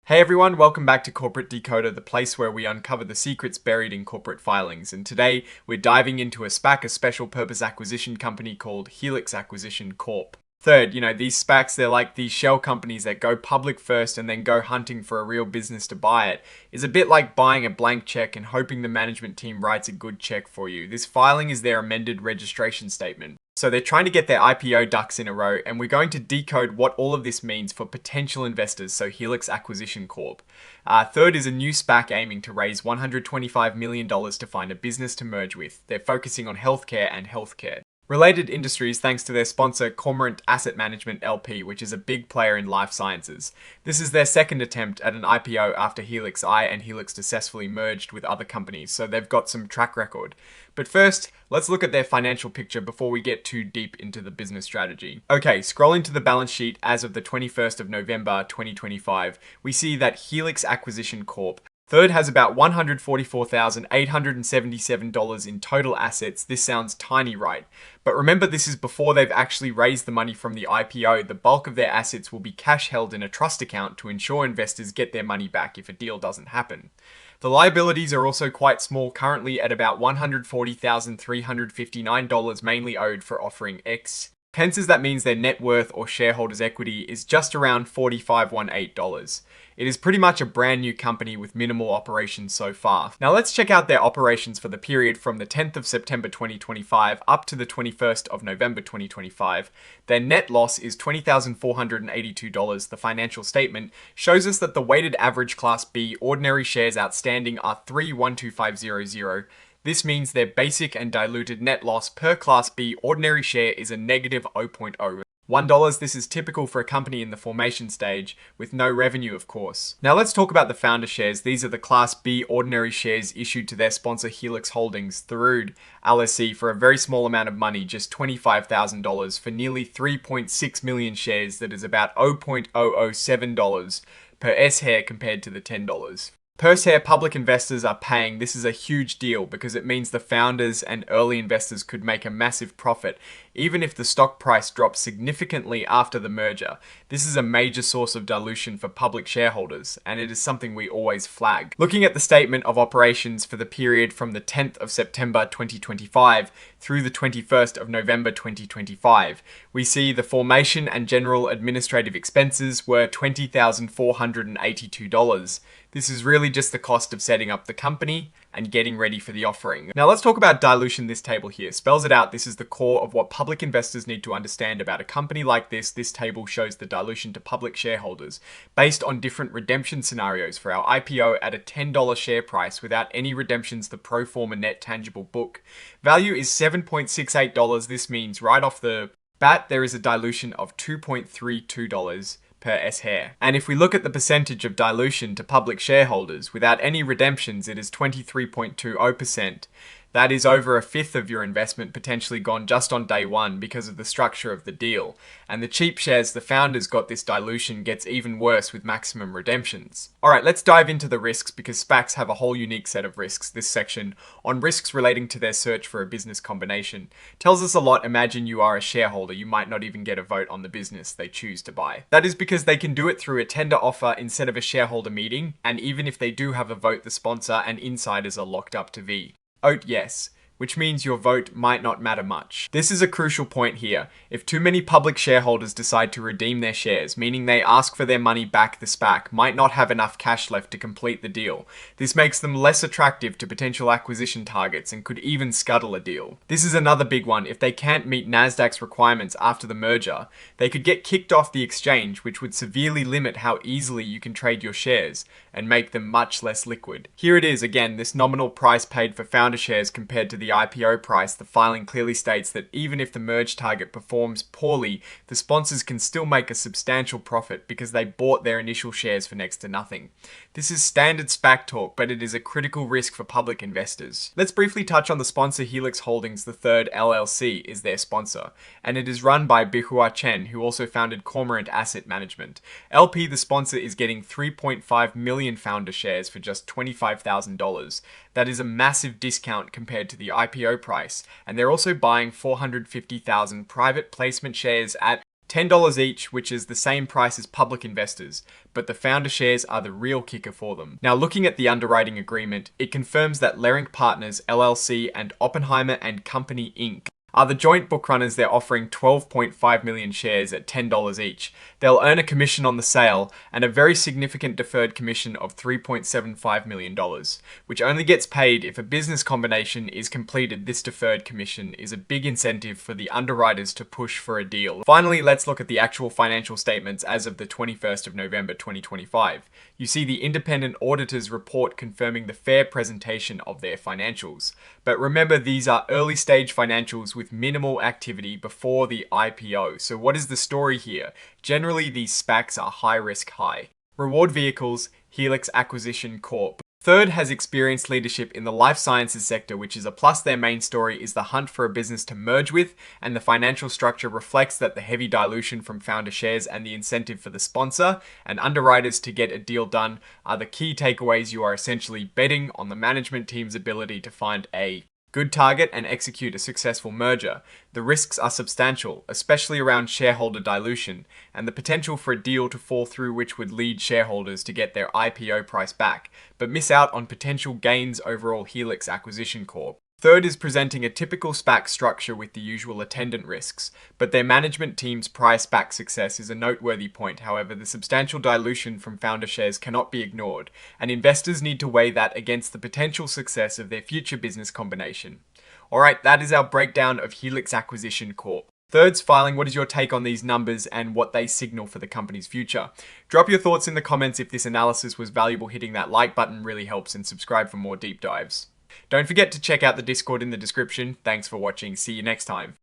Hey everyone, welcome back to Corporate Decoder, the place where we uncover the secrets buried in corporate filings. And today we're diving into a SPAC, a special purpose acquisition company called Helix Acquisition Corp. Third, these SPACs, they're like these shell companies that go public first and then go hunting for a real business to buy it. It's a bit like buying a blank check and hoping the management team writes a good check for you. This filing is their amended registration statement. So they're trying to get their IPO ducks in a row, and we're going to decode what all of this means for potential investors, so Helix Acquisition Corp. Third is a new SPAC aiming to raise $125 million to find a business to merge with. They're focusing on healthcare and healthcare related industries thanks to their sponsor Corp Asset Management LP, which is a big player in life sciences. This is their second attempt at an IPO after Helix I and Helix successfully merged with other companies, so they've got some track record. But first, let's look at their financial picture before we get too deep into the business strategy. Okay, scrolling to the balance sheet as of the 21st of November 2025, we see that Helix Acquisition Corp. Third has about $144,877 in total assets. This sounds tiny, right? But remember, this is before they've actually raised the money from the IPO. The bulk of their assets will be cash held in a trust account to ensure investors get their money back if a deal doesn't happen. The liabilities are also quite small, currently at about $140,359, mainly owed for offering X. Hence, that means their net worth or shareholders' equity is just around $4,518. It is pretty much a brand new company with minimal operations so far. Now let's check out their operations for the period from the 10th of September 2025 up to the 21st of November 2025. Their net loss is $20,482. The financial statement shows us that the weighted average Class B ordinary shares outstanding are 3,125,00. This means their basic and diluted net loss per Class B ordinary share is a negative $0.01. This is typical for a company in the formation stage, with no revenue of course. Now let's talk about the founder shares. These are the Class B ordinary shares issued to their sponsor Helix Holdings through LSE for a very small amount of money, just $25,000 for nearly 3.6 million shares. That is about $0.007 per S-share compared to the $10. Per share public investors are paying. This is a huge deal because it means the founders and early investors could make a massive profit, even if the stock price drops significantly after the merger. This is a major source of dilution for public shareholders, and it is something we always flag. Looking at the statement of operations for the period from the 10th of September 2025 through the 21st of November 2025, we see the formation and general administrative expenses were $20,482. This is really just the cost of setting up the company and getting ready for the offering. Now let's talk about dilution. This table here spells it out. This is the core of what public investors need to understand about a company like this. This table shows the dilution to public shareholders based on different redemption scenarios. For our IPO at a $10 share price without any redemptions, the pro forma net tangible book value is $7.68. This means right off the bat, there is a dilution of $2.32 per S-share. And if we look at the percentage of dilution to public shareholders without any redemptions, it is 23.20%. That is over a fifth of your investment potentially gone just on day one because of the structure of the deal. And the cheap shares the founders got, this dilution gets even worse with maximum redemptions. Alright, let's dive into the risks because SPACs have a whole unique set of risks. This section on risks relating to their search for a business combination tells us a lot. Imagine you are a shareholder. You might not even get a vote on the business they choose to buy. That is because they can do it through a tender offer instead of a shareholder meeting, and even if they do have a vote, the sponsor and insiders are locked up to vote yes, which means your vote might not matter much. This is a crucial point here. If too many public shareholders decide to redeem their shares, meaning they ask for their money back, the SPAC might not have enough cash left to complete the deal. This makes them less attractive to potential acquisition targets and could even scuttle a deal. This is another big one. If they can't meet Nasdaq's requirements after the merger, they could get kicked off the exchange, which would severely limit how easily you can trade your shares and make them much less liquid. Here it is again, this nominal price paid for founder shares compared to the IPO price. The filing clearly states that even if the merge target performs poorly, the sponsors can still make a substantial profit because they bought their initial shares for next to nothing. This is standard SPAC talk, but it is a critical risk for public investors. Let's briefly touch on the sponsor. Helix Holdings III LLC is their sponsor, and it is run by Bihua Chen, who also founded Corp Asset Management. LP, the sponsor, is getting 3.5 million founder shares for just $25,000. That is a massive discount compared to the IPO price, and they're also buying 450,000 private placement shares at $10 each, which is the same price as public investors, but the founder shares are the real kicker for them. Now, looking at the underwriting agreement, it confirms that Lerink Partners LLC and Oppenheimer and Company Inc. are the joint bookrunners. They're offering 12.5 million shares at $10 each. They'll earn a commission on the sale and a very significant deferred commission of $3.75 million, which only gets paid if a business combination is completed. This deferred commission is a big incentive for the underwriters to push for a deal. Finally, let's look at the actual financial statements as of the 21st of November 2025. You see the independent auditor's report confirming the fair presentation of their financials. But remember, these are early stage financials with minimal activity before the IPO. So what is the story here? Generally, these SPACs are high risk, high reward vehicles. Helix Acquisition Corp. Third has experienced leadership in the life sciences sector, which is a plus. Their main story is the hunt for a business to merge with, and the financial structure reflects that the heavy dilution from founder shares and the incentive for the sponsor and underwriters to get a deal done are the key takeaways. You are essentially betting on the management team's ability to find a good target and execute a successful merger. The risks are substantial, especially around shareholder dilution and the potential for a deal to fall through, which would lead shareholders to get their IPO price back, but miss out on potential gains overall. Helix Acquisition Corp. Third is presenting a typical SPAC structure with the usual attendant risks, but their management team's prior SPAC success is a noteworthy point. However, the substantial dilution from founder shares cannot be ignored, and investors need to weigh that against the potential success of their future business combination. Alright, that is our breakdown of Helix Acquisition Corp. Third's filing, what is your take on these numbers and what they signal for the company's future? Drop your thoughts in the comments. If this analysis was valuable, hitting that like button really helps, and subscribe for more deep dives. Don't forget to check out the Discord in the description. Thanks for watching. See you next time.